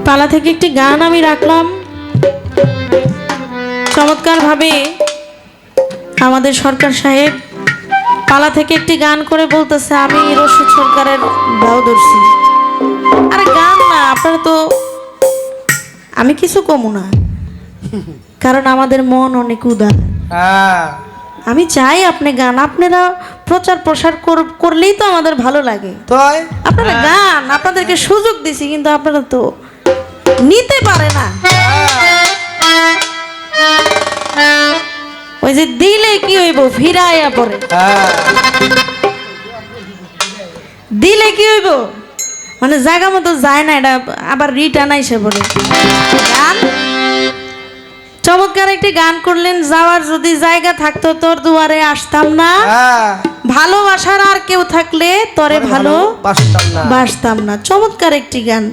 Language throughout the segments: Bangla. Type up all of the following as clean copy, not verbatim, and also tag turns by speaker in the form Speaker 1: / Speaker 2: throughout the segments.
Speaker 1: পালা থেকে একটি গান আমি রাখলাম। চমৎকার ভাবে আমাদের সরকার সাহেব পালা থেকে একটি গান করে বলতেছে আমি রশিদ সরকারের ভাও ধরছি। আরে গান না, আপনারা তো, আমি কিছু কমু না, কারণ আমাদের মন অনেক উদার। আমি চাই আপনি গান, আপনারা প্রচার প্রসার করলেই তো আমাদের ভালো লাগে। আপনারা গান, আপনাদেরকে সুযোগ দিছি, কিন্তু আপনারা তো নিতে পারে না। ওই যে দিলে কি হইব, ফিরাইয়া পড়ে। দিলে কি হইব, মানে জায়গা মতো যায় না, এটা আবার রিটার্ন আইসে পড়ে। গান চমৎকার একটি গান করলেন, যাওয়ার যদি জায়গা থাকতো তোর দুয়ারে আসতাম না, ভালোবাসার আর কেউ থাকলে তোরে ভালো বাসতাম না। চমৎকার একটি গান,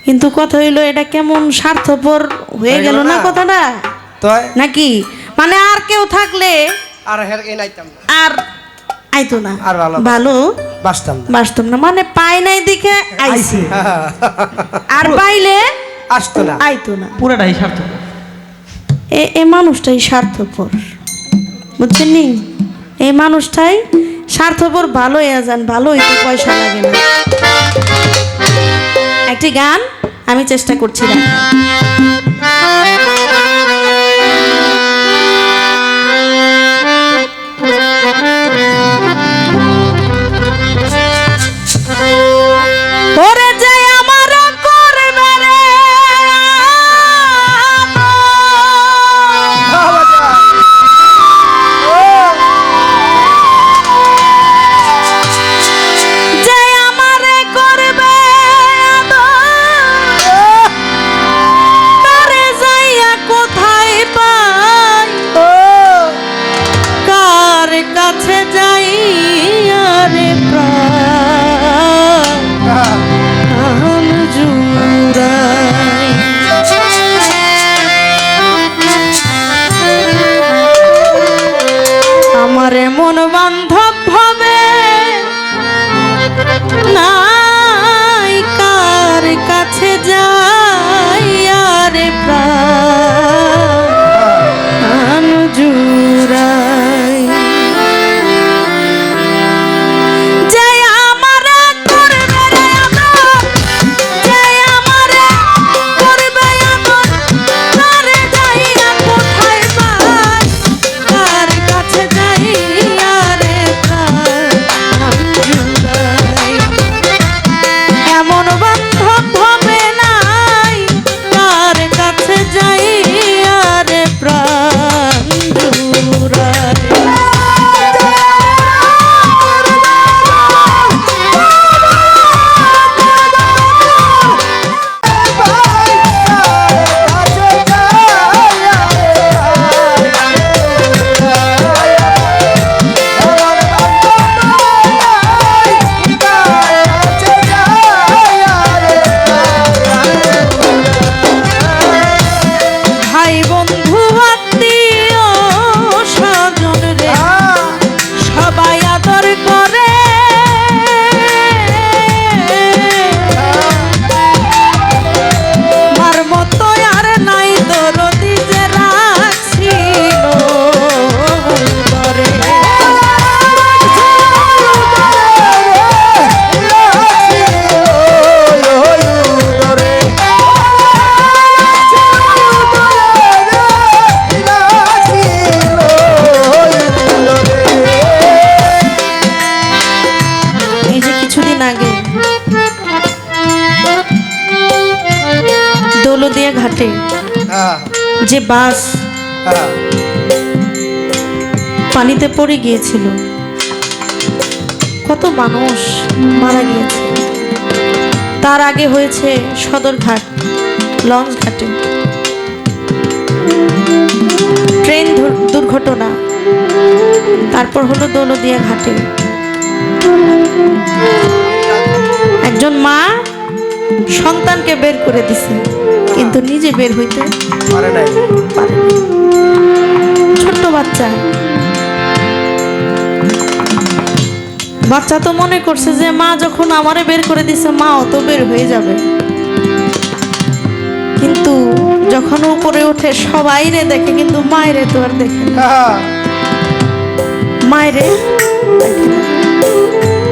Speaker 1: কিন্তু কথা হইলো এটা কেমন স্বার্থপর হয়ে গেল না কথাটা, নাকি? মানে আর কেউ থাকলে আর আইতো না, ভালো বাসতাম না, মানে পাই নাই দিকে আইছি, আর পাইলে আসতো না, আইতো না।
Speaker 2: পুরাটাই স্বার্থপর।
Speaker 1: এই মানুষটাই স্বার্থপর, বুঝছেন নি? এই মানুষটাই স্বার্থপর। ভালো হইয়া যান, ভালো হইতে পয়সা লাগে না। একটি গান আমি চেষ্টা করছিলাম। ওরে যাই আমার করবে রে মন বান্ধব ভাবে নাই, কার কাছে যাই আরে প্রাণ জুড়াই। দৌলতদিয়া ঘাটে যে বাস পানিতে পড়ে গিয়েছিল, কত মানুষ মারা গিয়েছে। তার আগে হয়েছে সদরঘাট লঞ্চ ঘাটে ট্রেন দুর্ঘটনা, তারপর হলো দৌলতদিয়া ঘাটে। একজন মা সন্তানকে বের করে দিছে, কিন্তু নিজে বের হইতে পারে নাই। ছোট্ট বাচ্চা। বাচ্চা তো মনে করছে যে মা যখন আমারে বের করে দিছে মাও তো বের হয়ে যাবে, কিন্তু যখন উপরে উঠে সবাই রে দেখে কিন্তু মায়েরে তো আর দেখে না, মায়েরে দেখে না।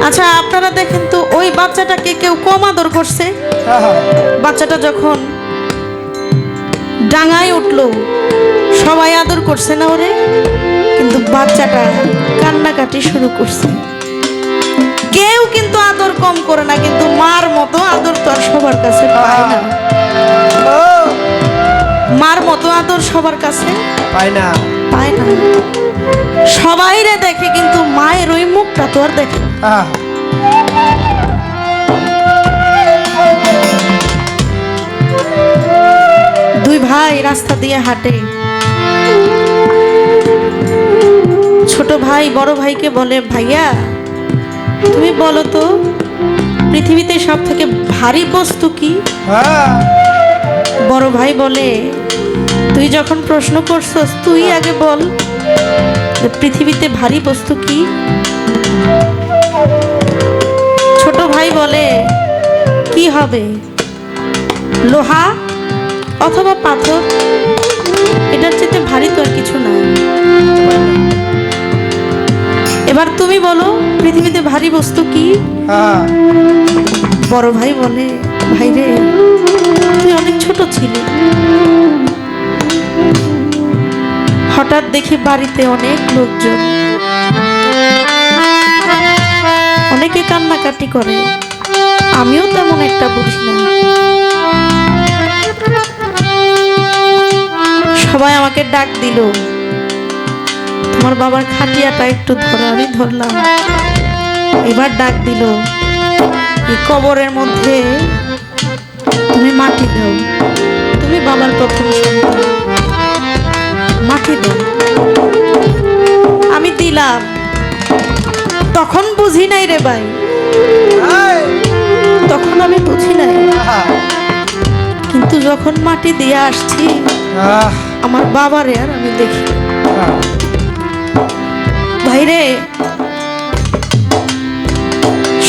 Speaker 1: আচ্ছা আপনারা দেখেন তো ওই বাচ্চাটাকে কেউ কম আদর করছে? বাচ্চাটা যখন ডাঙায় উঠলো সবাই আদর করছে না ওরে, কিন্তু বাচ্চাটা কান্নাকাটি শুরু করছে। কেউ কিন্তু আদর কম করে না, কিন্তু মার মতো আদর তো আর সবার কাছে পায় না। মার মতো আদর সবার কাছে পায় না, পায় না। সবাই রে দেখে কিন্তু মায়ের ওই মুখটা তো আর দেখে না। দুই ভাই রাস্তা দিয়ে হাঁটে, ছোট ভাই বড় ভাইকে বলে, ভাইয়া তুমি বলো তো পৃথিবীতে সব থেকে ভারী বস্তু কি? বড় ভাই বলে, তুই যখন প্রশ্ন করছস তুই আগে বল পৃথিবীতে ভারী বস্তু কি? ছোট ভাই বলে, কি হবে, লোহা অথবা পাথর, এটার চেয়ে ভারী তো আর কিছু নাই। এবার তুমি বলো পৃথিবীতে ভারী বস্তু কি? বড় ভাই বলে, ভাই রে তুই অনেক ছোট ছিলি, হঠাৎ দেখি বাড়িতে অনেক লোকজন, অনেকে কান্নাকাটি করে, আমিও তেমন একটা বুঝি না, সবাই আমাকে ডাক দিল, তোমার বাবার খাটিয়াটা একটু ধরো, আমি ধরলাম। এবার ডাক দিল, এই কবরের মধ্যে তুমি মাটি দাও, তুমি বাবার প্রথম সন্তান, মাটি দাও। আমি দিলাম, তখন বুঝি নাই রে ভাই, তখন আমি বুঝি নাই, কিন্তু যখন মাটি দিয়ে আসছি আমার বাবারে আর আমি দেখি ভাইরে,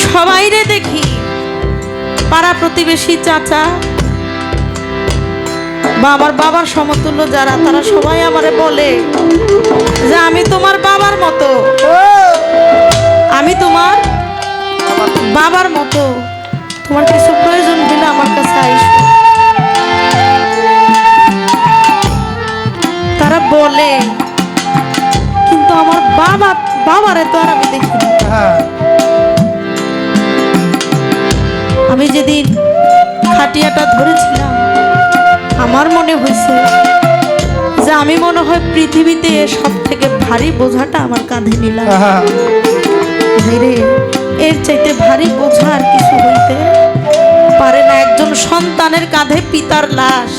Speaker 1: সবাই রে দেখি, পাড়া প্রতিবেশী, চাচা বা আমার বাবার সমতুল্য যারা, তারা সবাই আমারে বলে যে আমি তোমার বাবার মতো, আমি তোমার বাবার মতো, তোমার কিছু প্রয়োজন হলে আমার কাছে আইসো। তারা বলে, কিন্তু আমার বাবারে তো আর আমি দেখি না। আমি যেদিন খাটিয়াটা ধরেছিলাম আমার মনে হয়েছে যে আমি মনে হয় পৃথিবীতে সব থেকে ভারী বোঝাটা আমার কাঁধে নিলাম। এর চাইতে ভারী বোঝা আর কিছু হইতে পারে না। একজন সন্তানের কাঁধে পিতার লাশ,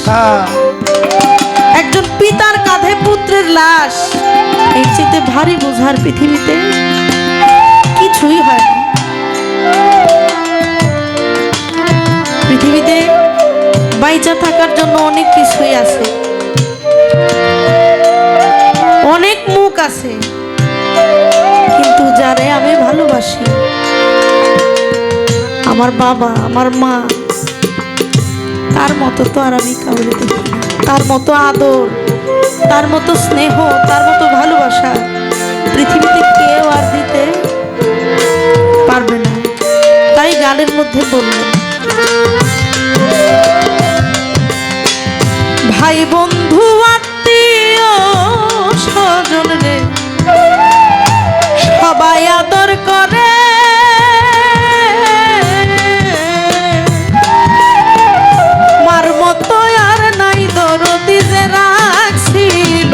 Speaker 1: একজন পিতার কাঁধে পুত্রের লাশ, এর চাইতে ভারী বোঝার পৃথিবীতে কিছুই হয় না। পৃথিবীতে বাইচা থাকার জন্য অনেক কিছুই আছে, অনেক মুখ আছে, কিন্তু যারে আমি ভালোবাসি, আমার বাবা, আমার মা, তার মতো তো আর আমি কাউরে দেখি না। তার মতো আদর, তার মতো স্নেহ, তার মতো ভালোবাসা পৃথিবীতে কেউ আর দিতে পারবে না। তাই গানের মধ্যে বললেন, ভাই বন্ধু আত্মীয় স্বজন রে সবাই আদর করে, মার মতো আর নাই দরদি যে রাখছিল,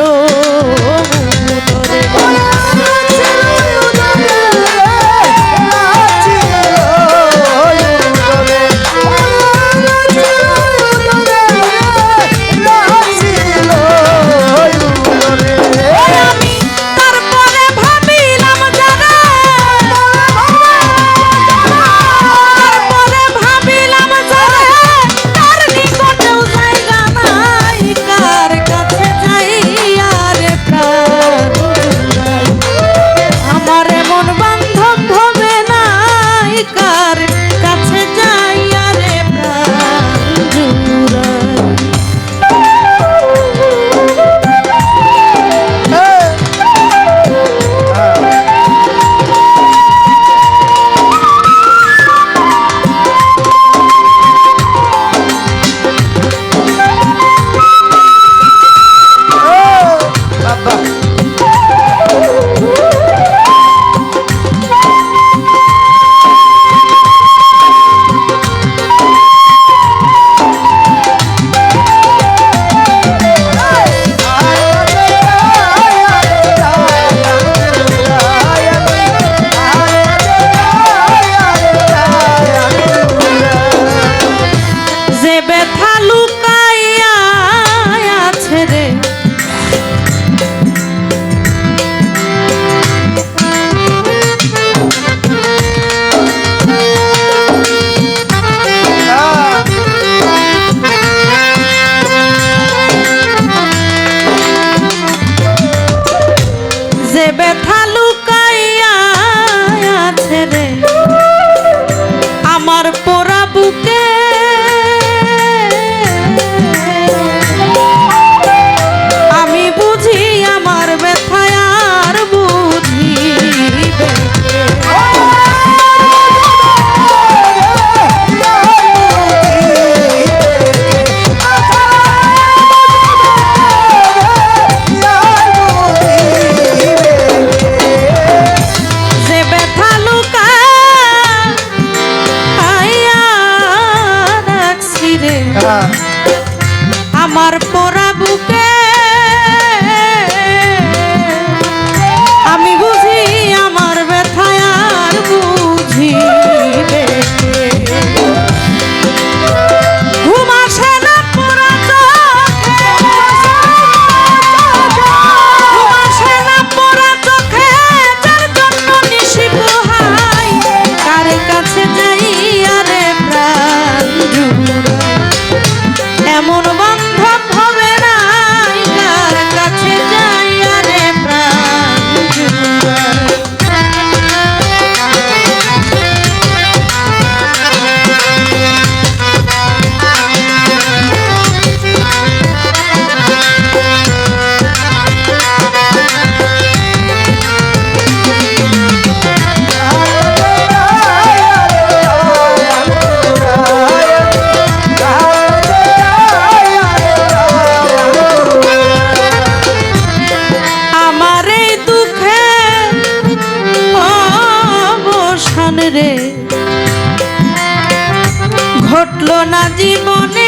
Speaker 1: কাটলো না জীবনে